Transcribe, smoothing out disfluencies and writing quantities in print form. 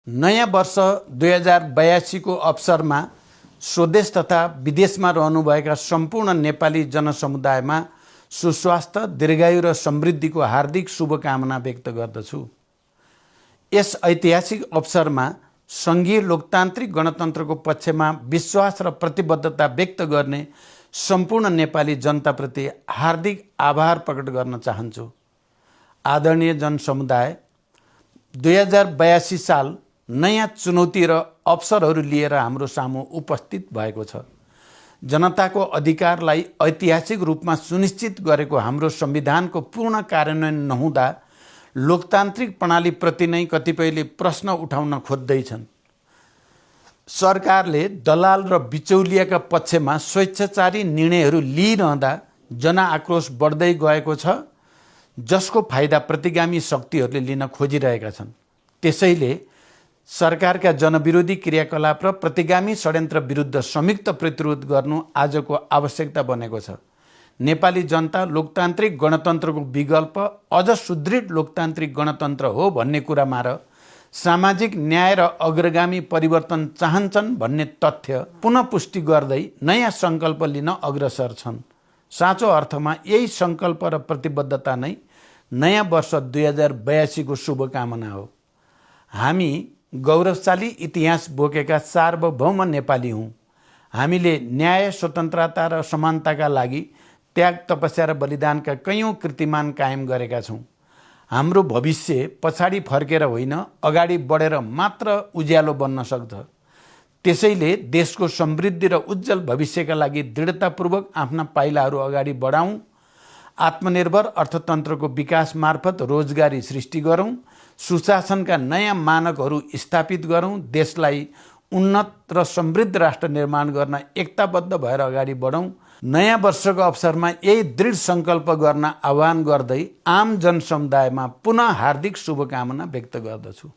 नयाँ वर्ष 2082 को अवसरमा स्वदेश तथा विदेशमा रहनुभएका सम्पूर्ण नेपाली जनसमुदायमा सुस्वास्थ्य, दीर्घायु र समृद्धिको हार्दिक शुभकामना व्यक्त गर्दछु। यस ऐतिहासिक अवसरमा सङ्घीय लोकतान्त्रिक गणतन्त्रको पक्षमा विश्वास र प्रतिबद्धता व्यक्त गर्ने सम्पूर्ण नेपाली जनताप्रति हार्दिक आभार प्रकट गर्न चाहन्छु। आदरणीय जनसमुदाय, 2082 साल नयाँ चुनौती र अवसरहरू लिएर हाम्रो सामु उपस्थित भएको छ। जनताको अधिकारलाई ऐतिहासिक रूपमा सुनिश्चित गरेको हाम्रो संविधानको पूर्ण कार्यान्वयन नहुँदा लोकतान्त्रिक प्रणालीप्रति नै कतिपयले प्रश्न उठाउन खोज्दैछन्। सरकारले दलाल र बिचौलियाका पक्षमा स्वेच्छाचारी निर्णयहरू लिइरहँदा जनआक्रोश बढ्दै गएको छ, जसको फाइदा प्रतिगामी शक्तिहरूले लिन खोजिरहेका छन्। त्यसैले सरकारका जनविरोधी क्रियाकलाप र प्रतिगामी षड्यन्त्र विरुद्ध संयुक्त प्रतिरोध गर्नु आजको आवश्यकता बनेको छ। नेपाली जनता लोकतान्त्रिक गणतन्त्रको विकल्प अझ सुदृढ लोकतान्त्रिक गणतन्त्र हो भन्ने कुरामा र सामाजिक न्याय र अग्रगामी परिवर्तन चाहन्छन् भन्ने तथ्य पुनः पुष्टि गर्दै नयाँ सङ्कल्प लिन अग्रसर छन्। साँचो अर्थमा यही सङ्कल्प र प्रतिबद्धता नै नयाँ वर्ष 2082 को शुभकामना हो। हामी गौरवशाली इतिहास बोकेका सार्वभौम नेपाली हौँ। हामीले न्याय, स्वतन्त्रता र समानताका लागि त्याग, तपस्या र बलिदानका कैयौँ कीर्तिमान कायम गरेका छौँ। हाम्रो भविष्य पछाडि फर्केर होइन, अगाडि बढेर मात्र उज्यालो बन्न सक्छ। त्यसैले देशको समृद्धि र उज्जवल भविष्यका लागि दृढतापूर्वक आफ्ना पाइलाहरू अगाडि बढाउँ। आत्मनिर्भर अर्थतन्त्रको विकास मार्फत रोजगारी सृष्टि गरौँ। सुशासनका नयाँ मानकहरू स्थापित गरौँ। देशलाई उन्नत र समृद्ध राष्ट्र निर्माण गर्न एकताबद्ध भएर अगाडि बढौँ। नयाँ वर्षको अवसरमा यही दृढ सङ्कल्प गर्न आह्वान गर्दै आम जनसमुदायमा पुनः हार्दिक शुभकामना व्यक्त गर्दछु।